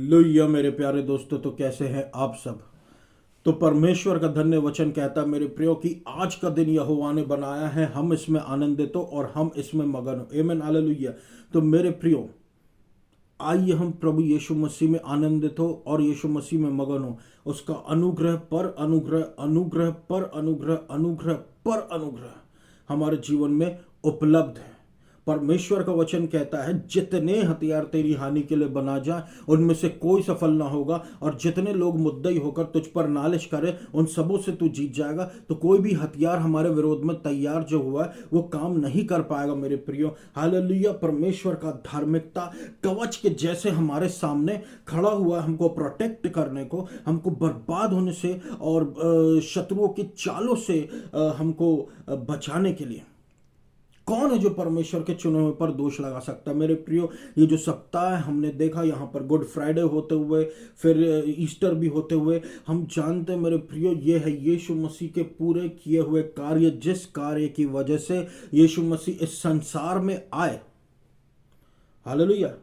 Hallelujah मेरे प्यारे दोस्तों, तो कैसे हैं आप सब। तो परमेश्वर का धन्य वचन कहता है मेरे प्रियो कि आज का दिन यहोवा ने बनाया है, हम इसमें आनंदित हो और हम इसमें मगन हो। आमीन हालेलुया। तो मेरे प्रियो, आइए हम प्रभु यीशु मसीह में आनंदित हो और यीशु मसीह में मगन हो। उसका अनुग्रह पर अनुग्रह, अनुग्रह पर अनुग्रह, अनुग्रह पर अनुग्रह हमारे जीवन में उपलब्ध है। परमेश्वर का वचन कहता है जितने हथियार तेरी हानि के लिए बना जाए उनमें से कोई सफल ना होगा, और जितने लोग मुद्दई होकर तुझ पर नालिश करें उन सबों से तू जीत जाएगा। तो कोई भी हथियार हमारे विरोध में तैयार जो हुआ है वो काम नहीं कर पाएगा मेरे प्रियो। हालेलुया। परमेश्वर का धार्मिकता कवच के जैसे हमारे सामने खड़ा हुआ है, हमको प्रोटेक्ट करने को, हमको बर्बाद होने से और शत्रुओं की चालों से हमको बचाने के लिए। कौन है जो परमेश्वर के चुने हुए पर दोष लगा सकता है मेरे प्रियो। ये जो सप्ताह है हमने देखा यहाँ पर गुड फ्राइडे होते हुए, फिर ईस्टर भी होते हुए, हम जानते हैं मेरे प्रियो ये है यीशु मसीह के पूरे किए हुए कार्य, जिस कार्य की वजह से यीशु मसीह इस संसार में आए। हालेलुया।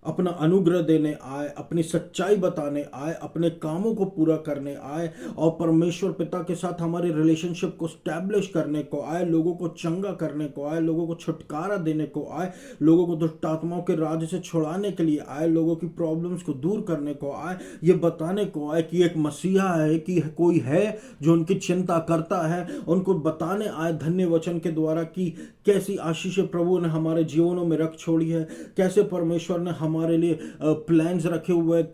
अपना अनुग्रह देने आए, अपनी सच्चाई बताने आए, अपने कामों को पूरा करने आए और परमेश्वर पिता के साथ हमारे रिलेशनशिप को स्टैब्लिश करने को आए, लोगों को चंगा करने को आए, लोगों को छुटकारा देने को आए, लोगों को दुष्ट आत्माओं के राज से छुड़ाने के लिए आए, लोगों की प्रॉब्लम्स को दूर करने को आए, ये बताने को आए कि एक मसीहा है, कि कोई है जो उनकी चिंता करता है। उनको बताने आए धन्य वचन के द्वारा कि कैसी आशीष प्रभु ने हमारे जीवनों में रख छोड़ी है, कैसे परमेश्वर ने हमारे लिए प्लान्स रखे हुए हैं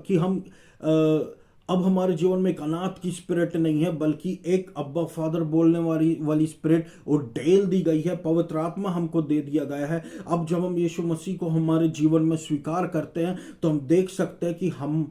कि हम अब हमारे जीवन में एक अनाथ की स्पिरिट नहीं है, बल्कि एक अब्बा फादर बोलने वाली स्पिरिट वो डेल दी गई है, पवित्र आत्मा हमको दे दिया गया है। अब जब हम यीशु मसीह को हमारे जीवन में स्वीकार करते हैं तो हम देख सकते हैं कि हम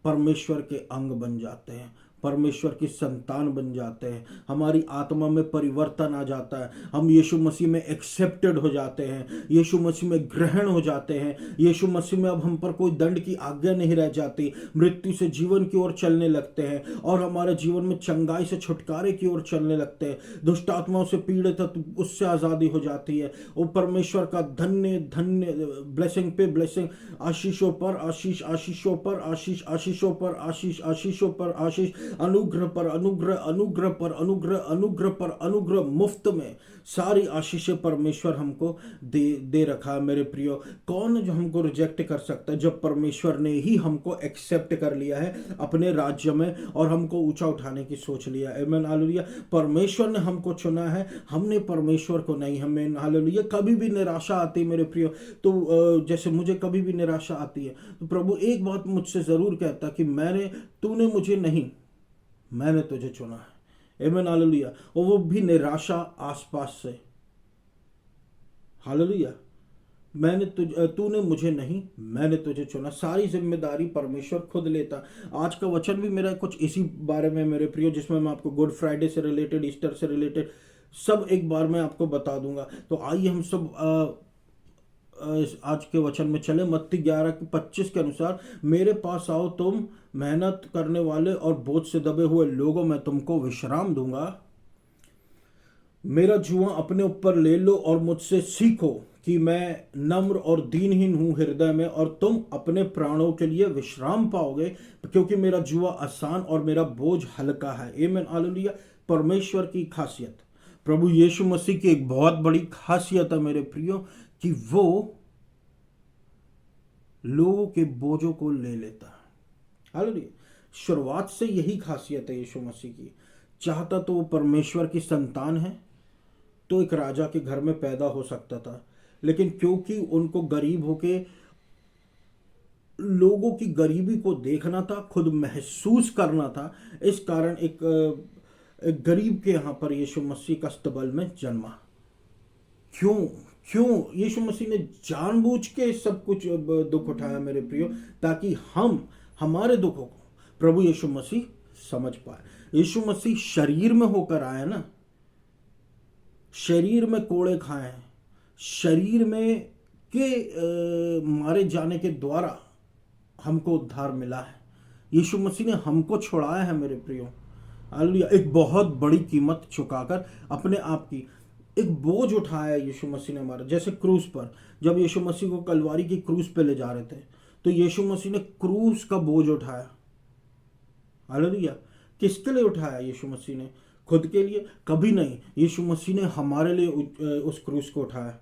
परमेश्वर के अंग बन जाते हैं, परमेश्वर की संतान बन जाते हैं, हमारी आत्मा में परिवर्तन आ जाता है, हम यीशु मसीह में एक्सेप्टेड हो जाते हैं, यीशु मसीह में ग्रहण हो जाते हैं। यीशु मसीह में अब हम पर कोई दंड की आज्ञा नहीं रह जाती, मृत्यु से जीवन की ओर चलने लगते हैं और हमारे जीवन में चंगाई से छुटकारे की ओर चलने लगते हैं। दुष्ट आत्माओं से पीड़ित उससे आज़ादी हो जाती है। वो परमेश्वर का धन्य धन्य ब्लेसिंग पे ब्लेसिंग, आशीषों पर आशीष, आशीषों पर आशीष, आशीषों पर आशीष, आशीषों पर आशीष, अनुग्रह पर अनुग्रह, अनुग्रह पर अनुग्रह, अनुग्रह पर अनुग्रह, मुफ्त में सारी आशीषें परमेश्वर हमको दे रखा है मेरे प्रियो। कौन है जो हमको रिजेक्ट कर सकता है जब परमेश्वर ने ही हमको एक्सेप्ट कर लिया है अपने राज्य में और हमको ऊंचा उठाने की सोच लिया है। आमीन हालेलुया। परमेश्वर ने हमको चुना है, हमने परमेश्वर को नहीं। हमें हालेलुया। कभी भी निराशा आती है मेरे प्रियो, तो जैसे मुझे कभी भी निराशा आती है तो प्रभु एक बात मुझसे जरूर कहता कि तूने मुझे नहीं, मैंने तुझे चुना है। आमीन हालेलुया। और वो भी निराशा आसपास से। हालेलुया। तूने मुझे नहीं, मैंने तुझे चुना। सारी जिम्मेदारी परमेश्वर खुद लेता। आज का वचन भी मेरा कुछ इसी बारे में मेरे प्रियो, जिसमें मैं आपको गुड फ्राइडे से रिलेटेड, ईस्टर से रिलेटेड सब एक बार मैं आपको बता दूंगा। तो आइए हम सब आज के वचन में चले। मत्ती 11:25 के अनुसार, मेरे पास आओ तुम मेहनत करने वाले और बोझ से दबे हुए लोगों, मैं तुमको विश्राम दूंगा। मेरा जुआ अपने ऊपर ले लो और मुझसे सीखो कि मैं नम्र और दीनहीन हूं हृदय में, और तुम अपने प्राणों के लिए विश्राम पाओगे, क्योंकि मेरा जुआ आसान और मेरा बोझ हल्का है। आमीन हालेलुया। परमेश्वर की खासियत, प्रभु यीशु मसीह की एक बहुत बड़ी खासियत है मेरे प्रियो कि वो लोगों के बोझों को ले लेता है। हालेलुया। शुरुआत से यही खासियत है यीशु मसीह की। चाहता तो वो परमेश्वर की संतान है तो एक राजा के घर में पैदा हो सकता था, लेकिन क्योंकि उनको गरीब होके लोगों की गरीबी को देखना था, खुद महसूस करना था, इस कारण एक गरीब के यहां पर यीशु मसीह कष्टबल में जन्मा। क्यों यीशु मसीह ने जानबूझ के सब कुछ दुख उठाया मेरे प्रियो, ताकि हम हमारे दुखों को प्रभु यीशु मसीह समझ पाए। यीशु मसीह शरीर में होकर आया ना, शरीर में कोड़े खाए हैं, शरीर में के मारे जाने के द्वारा हमको उद्धार मिला है। यीशु मसीह ने हमको छुड़ाया है मेरे प्रियो। हालेलुया। एक बहुत बड़ी कीमत चुकाकर अपने आप की एक बोझ उठाया यीशु मसीह ने हमारा। जैसे क्रूस पर जब यीशु मसीह को कलवारी की क्रूस पे ले जा रहे थे तो यीशु मसीह ने क्रूस का बोझ उठाया। हालेलुया। किसके लिए उठाया यीशु मसीह ने? खुद के लिए? कभी नहीं। यीशु मसीह ने हमारे लिए उस क्रूस को उठाया।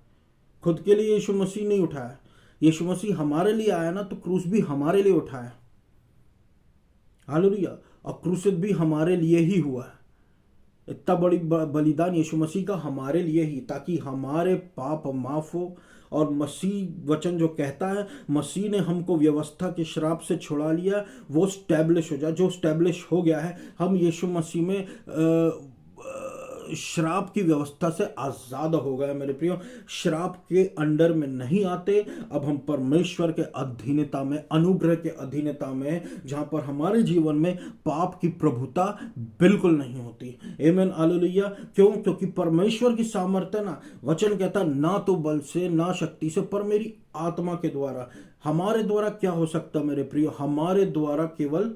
खुद के लिए यीशु मसीह नहीं उठाया। यीशु मसीह हमारे लिए आया ना, तो क्रूस भी हमारे लिए उठाया। हालेलुया। और क्रूसित भी हमारे लिए ही हुआ है। इतना बड़ी बलिदान यीशु मसीह का हमारे लिए ही, ताकि हमारे पाप माफ हो। और मसीह वचन जो कहता है, मसीह ने हमको व्यवस्था के श्राप से छुड़ा लिया, वो स्टैब्लिश हो जाए। जो स्टैब्लिश हो गया है, हम यीशु मसीह में श्राप की व्यवस्था से आजाद हो गए मेरे प्रियो। श्राप के अंडर में नहीं आते। अब हम परमेश्वर के अधीनता में, अनुग्रह के अधीनता में, जहां पर हमारे जीवन में पाप की प्रभुता बिल्कुल नहीं होती। आमीन, हालेलुया। क्यों? क्योंकि परमेश्वर की सामर्थ्य ना, वचन कहता ना तो बल से ना शक्ति से, पर मेरी आत्मा के द्वारा। हमारे द्वारा क्या हो सकता मेरे प्रियो? हमारे द्वारा केवल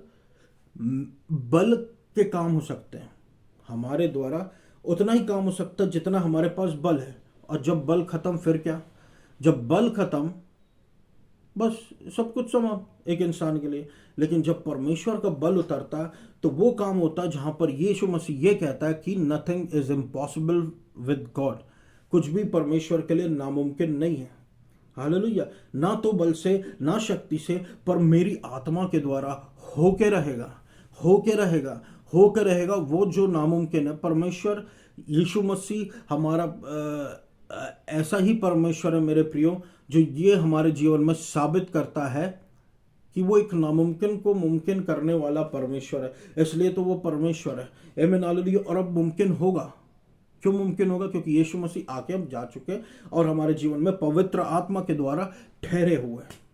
बल के काम हो सकते हैं। हमारे द्वारा उतना ही काम हो सकता है जितना हमारे पास बल है। और जब बल खत्म, फिर क्या? जब बल खत्म, बस सब कुछ समाप्त एक इंसान के लिए। लेकिन जब परमेश्वर का बल उतरता है, तो वो काम होता है जहां पर यीशु मसीह ये कहता है कि nothing is impossible with God. कुछ भी परमेश्वर के लिए नामुमकिन नहीं है। हालेलुया। ना तो बल से ना शक्ति से, पर मेरी आत्मा के द्वारा होके रहेगा, होके रहेगा, होकर रहेगा वो जो नामुमकिन है। परमेश्वर यीशु मसीह हमारा ऐसा ही परमेश्वर है मेरे प्रियो, जो ये हमारे जीवन में साबित करता है कि वो एक नामुमकिन को मुमकिन करने वाला परमेश्वर है। इसलिए तो वो परमेश्वर है। आमीन, हालेलुया। और अब मुमकिन होगा। क्यों मुमकिन होगा? क्योंकि यीशु मसीह आके हम जा चुके और हमारे जीवन में पवित्र आत्मा के द्वारा ठहरे हुए हैं,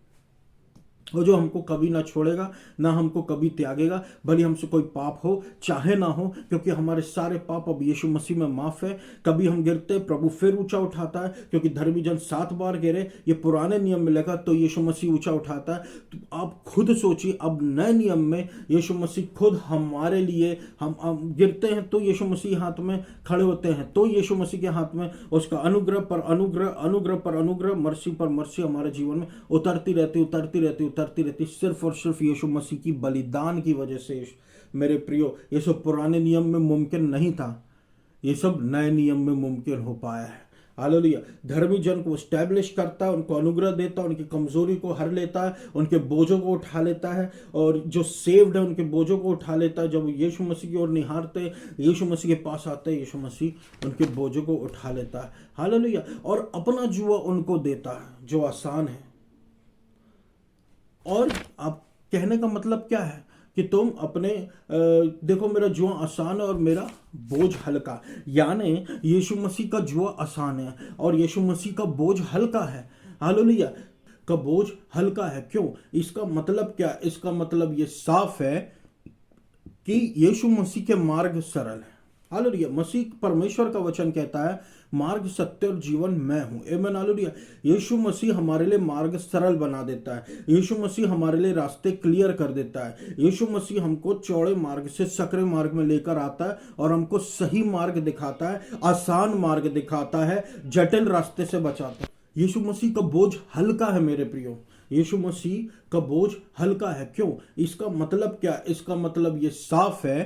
वो जो हमको कभी ना छोड़ेगा, ना हमको कभी त्यागेगा, भले हमसे कोई पाप हो चाहे ना हो, क्योंकि हमारे सारे पाप अब यीशु मसीह में माफ है। कभी हम गिरते, प्रभु फिर ऊंचा उठाता है, क्योंकि धर्मी जन 7 बार गिरे, ये पुराने नियम में लगा, तो यीशु मसीह ऊंचा उठाता है। तो आप खुद सोचिए, अब नए नियम में यीशु मसीह खुद हमारे लिए, हम गिरते हैं तो यीशु मसीह हाथ में खड़े होते हैं, तो यीशु मसीह के हाथ में उसका अनुग्रह पर अनुग्रह, अनुग्रह पर अनुग्रह, मर्सी पर मर्सी हमारे जीवन में उतरती रहती, उतरती रहती, उतरती रहती, सिर्फ और सिर्फ यीशु मसीह की बलिदान की वजह से। मेरे प्रियो, ये सब पुराने नियम में मुमकिन नहीं था, ये सब नए नियम में मुमकिन हो पाया है। हालेलुया। धर्मी जन को स्टैब्लिश करता है, उनको अनुग्रह देता है, उनकी कमजोरी को हर लेता है, उनके बोझों को उठा लेता है, और जो सेव्ड है उनके बोझों को उठा लेता है। जब यीशु मसीह की ओर निहारते, यीशु मसीह के पास आते, यीशु मसीह उनके बोझों को उठा लेता है। हालेलुया। और अपना जुआ उनको देता है जो आसान है। और आप कहने का मतलब क्या है कि तुम अपने देखो, मेरा जुआ आसान है और मेरा बोझ हल्का। यानी यीशु मसीह का जुआ आसान है और यीशु मसीह का बोझ हल्का है। हालेलुया। का बोझ हल्का है। क्यों? इसका मतलब क्या? इसका मतलब ये साफ है कि यीशु मसीह के मार्ग सरल है। हालेलुया। मसीह, परमेश्वर का वचन कहता है, मार्ग, सत्य और जीवन मैं हूं। आमीन, हालेलुया। यीशु मसीह हमारे लिए मार्ग सरल बना देता है। यीशु मसीह हमारे लिए रास्ते क्लियर कर देता है। यीशु मसीह हमको चौड़े मार्ग से सकरे मार्ग में लेकर आता है और हमको सही मार्ग दिखाता है, आसान मार्ग दिखाता है, जटिल रास्ते से बचाता है। यीशु मसीह का बोझ हल्का है मेरे प्रियो। यीशु मसीह का बोझ हल्का है। क्यों? इसका मतलब क्या? इसका मतलब ये साफ है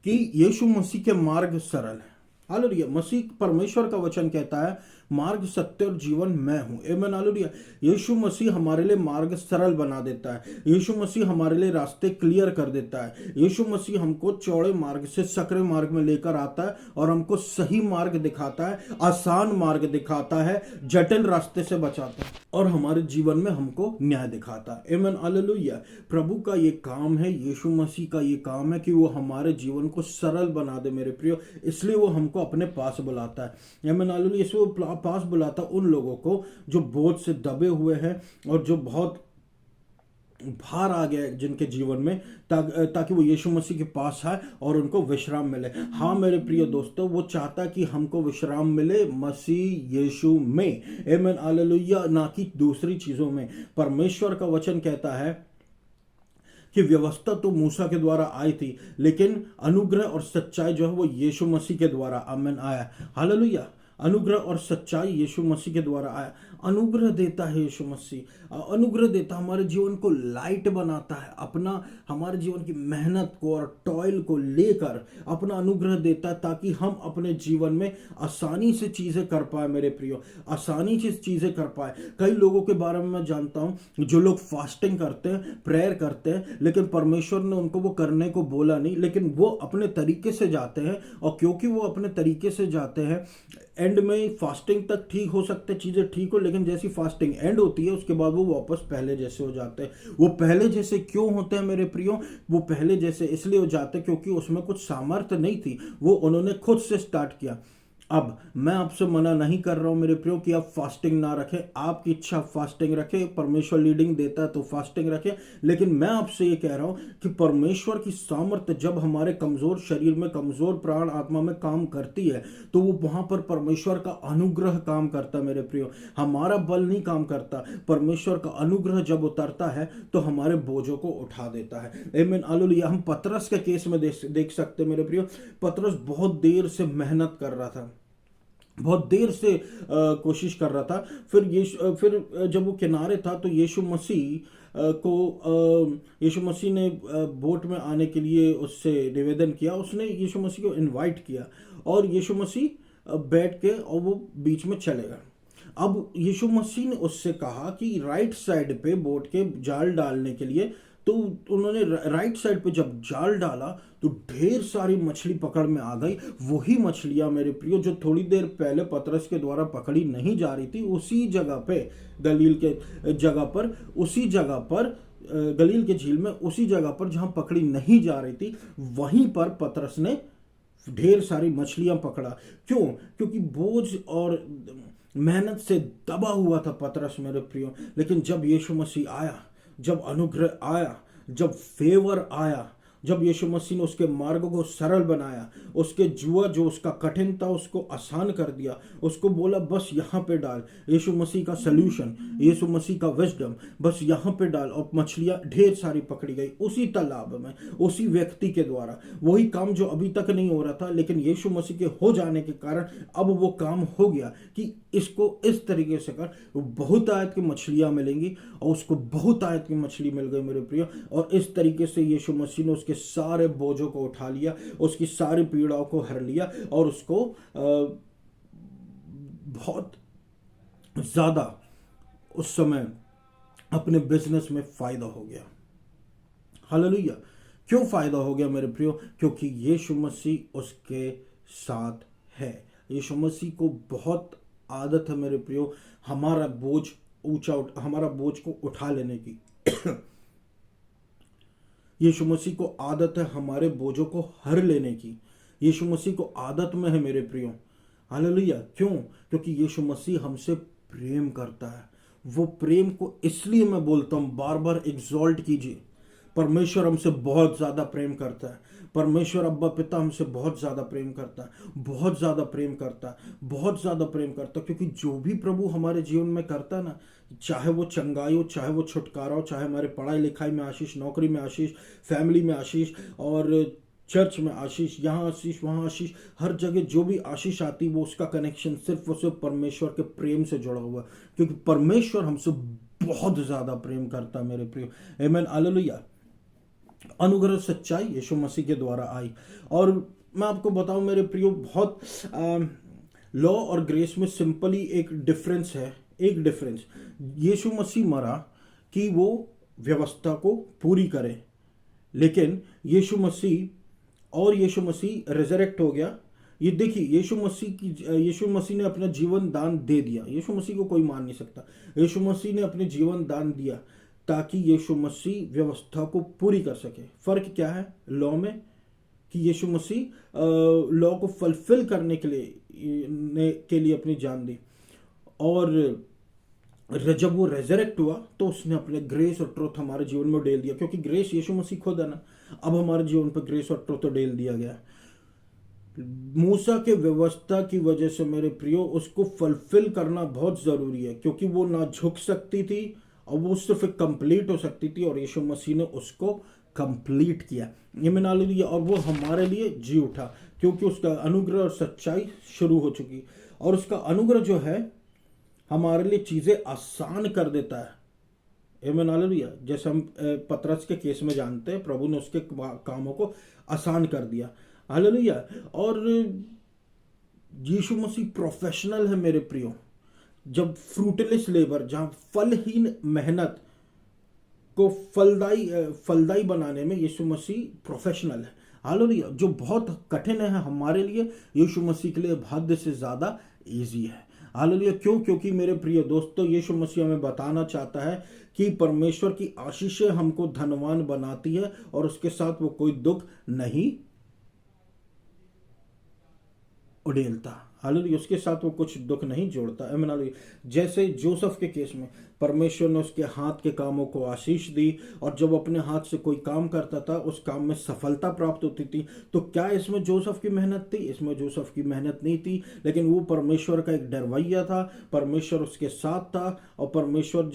कि यीशु मसीह के मार्ग सरल है। हालेलुया। मसीह, परमेश्वर का वचन कहता है, मार्ग, सत्य और जीवन मैं हूं। आमीन, हालेलुया। यीशु मसीह हमारे लिए मार्ग सरल बना देता है। यीशु मसीह हमारे लिए रास्ते क्लियर कर देता है। यीशु मसीह हमको चौड़े मार्ग से सकरे मार्ग में लेकर आता है और हमको सही मार्ग दिखाता है, आसान मार्ग दिखाता है, जटिल रास्ते से बचाता है और हमारे जीवन में हमको न्याय दिखाता है। आमीन, हालेलुया। प्रभु का ये काम है, यीशु मसीह का ये काम है कि वो हमारे जीवन को सरल बना दे मेरे प्रियो। इसलिए वो हमको अपने पास बुलाता है। आमीन, हालेलुया। इसलिए वो पास बुलाता उन लोगों को जो बोझ से दबे हुए हैं और जो बहुत भार आ गया जिनके जीवन में, ताकि वो यीशु मसीह के पास आए और उनको विश्राम मिले। हाँ मेरे प्रिय दोस्तों, वो चाहता कि हमको विश्राम मिले मसीह यीशु में। आमीन, हालेलुया। ना कि दूसरी चीजों में। परमेश्वर का वचन कहता है कि व्यवस्था तो मूसा के द्वारा आई थी, लेकिन अनुग्रह और सच्चाई जो है वो यीशु मसीह के द्वारा आमीन आया। हालेलुया। अनुग्रह और सच्चाई यीशु मसीह के द्वारा आया। अनुग्रह देता है यीशु मसीह, अनुग्रह देता, हमारे जीवन को लाइट बनाता है, अपना हमारे जीवन की मेहनत को और टॉयल को लेकर अपना अनुग्रह देता है, ताकि हम अपने जीवन में आसानी से चीज़ें कर पाए। मेरे प्रियो, आसानी से चीज़ें कर पाए। कई लोगों के बारे में मैं जानता हूँ जो लोग फास्टिंग करते हैं, प्रेयर करते हैं, लेकिन परमेश्वर ने उनको वो करने को बोला नहीं, लेकिन वो अपने तरीके से जाते हैं, और क्योंकि वो अपने तरीके से जाते हैं, एंड में फास्टिंग तक ठीक हो सकते, चीज़ें ठीक हो, लेकिन जैसी फास्टिंग एंड होती है उसके बाद वो वापस पहले जैसे हो जाते हैं। वो पहले जैसे क्यों होते हैं मेरे प्रियो? वो पहले जैसे इसलिए हो जाते हैं क्योंकि उसमें कुछ सामर्थ्य नहीं थी, वो उन्होंने खुद से स्टार्ट किया। अब मैं आपसे मना नहीं कर रहा हूं मेरे प्रियो कि आप फास्टिंग ना रखें, आपकी इच्छा फास्टिंग रखें, परमेश्वर लीडिंग देता है तो फास्टिंग रखें, लेकिन मैं आपसे ये कह रहा हूं कि परमेश्वर की सामर्थ्य जब हमारे कमजोर शरीर में, कमजोर प्राण आत्मा में काम करती है, तो वो वहां पर परमेश्वर का अनुग्रह काम करता है मेरे प्रियो। हमारा बल नहीं काम करता, परमेश्वर का अनुग्रह जब उतरता है तो हमारे बोझों को उठा देता है। आमीन, हालेलुया। हम पतरस के केस में देख सकते मेरे प्रियो, पतरस बहुत देर से मेहनत कर रहा था, बहुत देर से कोशिश कर रहा था। फिर जब वो किनारे था तो यीशु मसीह यीशु मसीह ने बोट में आने के लिए उससे निवेदन किया, उसने यीशु मसीह को इनवाइट किया, और यीशु मसीह बैठ के और वो बीच में चले गए। अब यीशु मसीह ने उससे कहा कि राइट साइड पे बोट के जाल डालने के लिए, तो उन्होंने राइट साइड पे जब जाल डाला तो ढेर सारी मछली पकड़ में आ गई। वही मछलियां मेरे प्रियो जो थोड़ी देर पहले पतरस के द्वारा पकड़ी नहीं जा रही थी, उसी जगह पे गलील के जगह पर, उसी जगह पर गलील के झील में, उसी जगह पर जहां पकड़ी नहीं जा रही थी, वहीं पर पतरस ने ढेर सारी मछलियां पकड़ा। क्यों? क्योंकि बोझ और मेहनत से दबा हुआ था पतरस मेरे प्रियो। लेकिन जब यीशु मसीह आया, जब अनुग्रह आया, जब फेवर आया, जब यीशु मसीह ने उसके मार्ग को सरल बनाया, उसके जुआ जो उसका कठिन था उसको आसान कर दिया, उसको बोला बस यहाँ पे डाल, यीशु मसीह का सल्यूशन, यीशु मसीह का विजडम, बस यहाँ पे डाल, और मछलियाँ ढेर सारी पकड़ी गई उसी तालाब में, उसी व्यक्ति के द्वारा। वही काम जो अभी तक नहीं हो रहा था, लेकिन यीशु मसीह के हो जाने के कारण अब वो काम हो गया कि इसको इस तरीके से कर, बहुत आयत की मछलियाँ मिलेंगी, और उसको बहुत आयत की मछली मिल गई मेरे प्रिय। और इस तरीके से यीशु मसीह ने उसके सारे बोझों को उठा लिया, उसकी सारी पीड़ाओं को हर लिया, और उसको बहुत ज्यादा उस समय अपने बिजनेस में फायदा हो गया। हालेलुया। क्यों फायदा हो गया मेरे प्रियो? क्योंकि यीशु मसीह उसके साथ है। यीशु मसीह को बहुत आदत है मेरे प्रियो हमारा बोझ हमारा बोझ को उठा लेने की। यीशु मसीह को आदत है हमारे बोझों को हर लेने की। यीशु मसीह को आदत में है मेरे प्रियो। हालेलुया। क्यों? क्योंकि यीशु मसीह हमसे प्रेम करता है। वो प्रेम को इसलिए मैं बोलता हूं, बार बार एग्जॉल्ट कीजिए, परमेश्वर हमसे बहुत ज्यादा प्रेम करता है। परमेश्वर अब्बा पिता हमसे बहुत ज्यादा प्रेम करता है, बहुत ज्यादा प्रेम करता है, बहुत ज्यादा प्रेम करता है। क्योंकि जो भी प्रभु हमारे जीवन में करता है ना, चाहे वो चंगाई हो, चाहे वो छुटकारा हो, चाहे हमारे पढ़ाई लिखाई में आशीष, नौकरी में आशीष, फैमिली में आशीष, और चर्च में आशीष, यहाँ आशीष, वहाँ आशीष, हर जगह जो भी आशीष आती वो उसका कनेक्शन सिर्फ और सिर्फ परमेश्वर के प्रेम से जुड़ा हुआ। क्योंकि परमेश्वर हमसे बहुत ज्यादा प्रेम करता है मेरे प्रियो। आमीन, हालेलुया। अनुग्रह सच्चाई यीशु मसीह के द्वारा आई। और मैं आपको बताऊं मेरे प्रियो, बहुत लॉ और ग्रेस में सिंपली एक डिफरेंस है, एक डिफरेंस। यीशु मसीह मरा कि वो व्यवस्था को पूरी करे, लेकिन यीशु मसीह रिजरेक्ट हो गया। ये देखिए, यीशु मसीह ने अपना जीवन दान दे दिया। यीशु मसीह को कोई मान नहीं सकता। यीशु मसीह ने अपने जीवन दान दिया ताकि यीशु मसीह व्यवस्था को पूरी कर सके। फर्क क्या है लॉ में? कि यीशु मसीह लॉ को फुलफिल करने के लिए अपनी जान दी, और जब वो रेजरेक्ट हुआ तो उसने अपने ग्रेस और ट्रुथ हमारे जीवन में डेल दिया। क्योंकि ग्रेस यीशु मसीह खुद है ना, अब हमारे जीवन पर ग्रेस और ट्रुथ डेल दिया गया। मूसा के व्यवस्था की वजह से मेरे प्रियो उसको फुलफिल करना बहुत जरूरी है, क्योंकि वो ना झुक सकती थी और वो सिर्फ कंप्लीट हो सकती थी, और यीशु मसीह ने उसको कंप्लीट किया। ये मैं नाली दिया, और वो हमारे लिए जी उठा, क्योंकि उसका अनुग्रह और सच्चाई शुरू हो चुकी। और उसका अनुग्रह जो है हमारे लिए चीज़ें आसान कर देता है। आमीन हालेलुया। जैसे हम पतरस के केस में जानते हैं, प्रभु ने उसके कामों को आसान कर दिया। हालेलुया। और यीशु मसीह प्रोफेशनल है मेरे प्रियो। जब फ्रूटलेस लेबर, जहाँ फलहीन मेहनत को फलदायी बनाने में यीशु मसीह प्रोफेशनल है। हालेलुया। जो बहुत कठिन है हमारे लिए, यीशु मसीह के लिए हद से ज़्यादा ईजी है। हालेलुया। क्यों? क्योंकि मेरे प्रिय दोस्तों, यीशु मसीह हमें बताना चाहता है कि परमेश्वर की आशीषें हमको धनवान बनाती है और उसके साथ वो कोई दुख नहीं उड़ेलता। हालेलुया। उसके साथ वो कुछ दुख नहीं जोड़ता। आमीन हालेलुया। जैसे जोसेफ के केस में परमेश्वर ने उसके हाथ के कामों को आशीष दी, और जब अपने हाथ से कोई काम करता था उस काम में सफलता प्राप्त होती थी। तो क्या इसमें जोसेफ की मेहनत थी? इसमें जोसेफ की मेहनत नहीं थी, लेकिन वो परमेश्वर का एक डरवैया था। परमेश्वर उसके साथ था, और परमेश्वर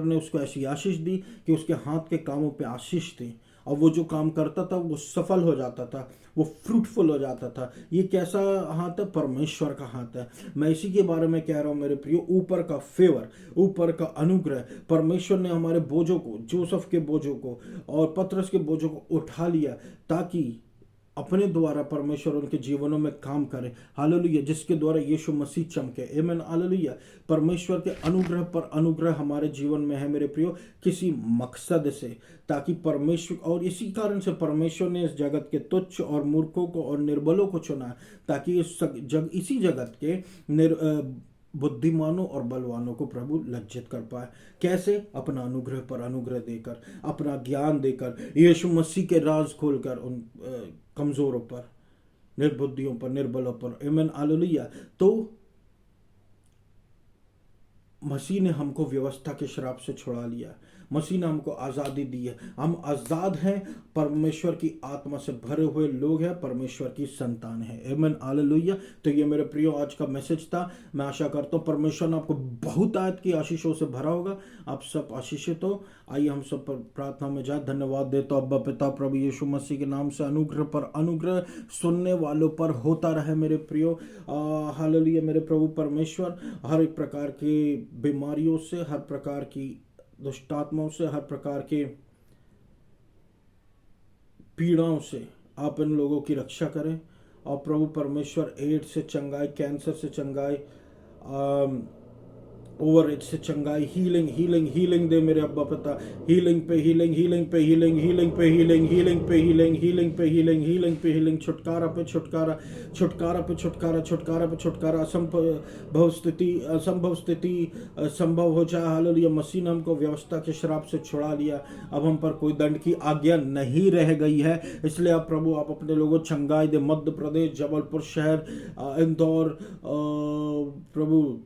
ने उसको ऐसी आशीष दी कि उसके हाथ के कामों पे आशीष थी, और वो जो काम करता था वो सफल हो जाता था, वो फ्रूटफुल हो जाता था। ये कैसा हाथ है? परमेश्वर का हाथ है। मैं इसी के बारे में कह रहा हूँ मेरे प्रियो। ऊपर का फेवर, ऊपर का अनुग्रह, परमेश्वर ने हमारे बोझों को, जोसेफ के बोझों को और पतरस के बोझों को उठा लिया, ताकि अपने द्वारा परमेश्वर उनके जीवनों में काम करे। हालेलुया। जिसके द्वारा यीशु मसीह चमके। आमीन हालेलुया। परमेश्वर के अनुग्रह पर अनुग्रह हमारे जीवन में है मेरे प्रियो, किसी मकसद से, ताकि परमेश्वर, और इसी कारण से परमेश्वर ने इस जगत के तुच्छ और मूर्खों को और निर्बलों को चुना, ताकि इसी जगत के बुद्धिमानों और बलवानों को प्रभु लज्जित कर पाए। कैसे? अपना अनुग्रह पर अनुग्रह देकर, अपना ज्ञान देकर, यीशु मसीह के राज खोलकर उन कमजोरों पर, निर्बुद्धियों पर, निर्बलों पर। आमीन हालेलुया। तो मसीह ने हमको व्यवस्था के श्राप से छुड़ा लिया। मसीह ने हमको आज़ादी दी है। हम आज़ाद हैं, परमेश्वर की आत्मा से भरे हुए लोग हैं, परमेश्वर की संतान है। आमीन हालेलुया। तो ये मेरे प्रियो आज का मैसेज था। मैं आशा करता हूँ परमेश्वर ने आपको बहुत आयत की आशीषों से भरा होगा। आप सब आशीषित हो। आइए हम सब पर प्रार्थना में जाए। धन्यवाद देता हूँ अब्बा पिता प्रभु यीशु मसीह के नाम से। अनुग्रह पर अनुग्रह सुनने वालों पर होता रहे मेरे प्रियो। हालेलुया। मेरे प्रभु परमेश्वर, हर एक प्रकार की बीमारियों से, हर प्रकार की दुष्टात्माओं से, हर प्रकार के पीड़ाओं से आप इन लोगों की रक्षा करें। और प्रभु परमेश्वर एड्स से चंगाई, कैंसर से चंगाई, ओवर एज से चंगाई, हीलिंग हीलिंग हीलिंग दे मेरे अब्बा पिता। हीलिंग पे हीलिंग, हीलिंग पे हीलिंग, हीलिंग पे हीलिंग, हीलिंग पे हीलिंग, हीलिंग पे हीलिंग, हीलिंग पे हीलिंग, छुटकारा पे छुटकारा, छुटकारा पे छुटकारा, छुटकारा पे छुटकारा। असंभव स्थिति संभव हो जाए। हालेलुया। मसीह ने हमको व्यवस्था के श्राप से छुड़ा लिया। अब हम पर कोई दंड की आज्ञा नहीं रह गई है। इसलिए आप प्रभु, आप अपने लोगों चंगाई दे। मध्य प्रदेश, जबलपुर शहर, इंदौर, प्रभु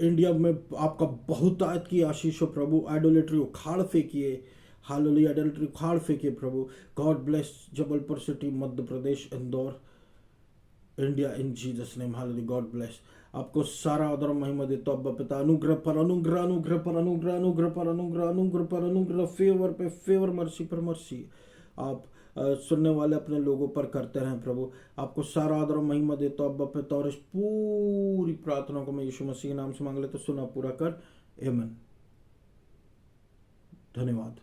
इंडिया में आपका बहुत आयत की आशीष हो प्रभु। आइडोलेट्री उखाड़ फेंकिए। हालेलुया। आइडोलेट्री उखाड़ फेंकिए प्रभु। God bless Jabalpur city, Madhya Pradesh, Indore, India, in Jesus name. Hallelujah. God bless. आपको सारा आदर और महिमा देता हूं अब्बा पिता। अनुग्रह पर अनुग्रह, अनुग्रह पर अनुग्रह, अनुग्रह पर अनुग्रह, अनुग्रह पर अनुग्रह, फेवर पे फेवर, मर्सी पर मर्सी आप सुनने वाले अपने लोगों पर करते रहें प्रभु। आपको सारा आदर और महिमा देता हूं अब्बा पिता। और इस पूरी प्रार्थना को मैं यीशु मसीह के नाम से मांग लेता, सुना पूरा कर। आमीन। धन्यवाद।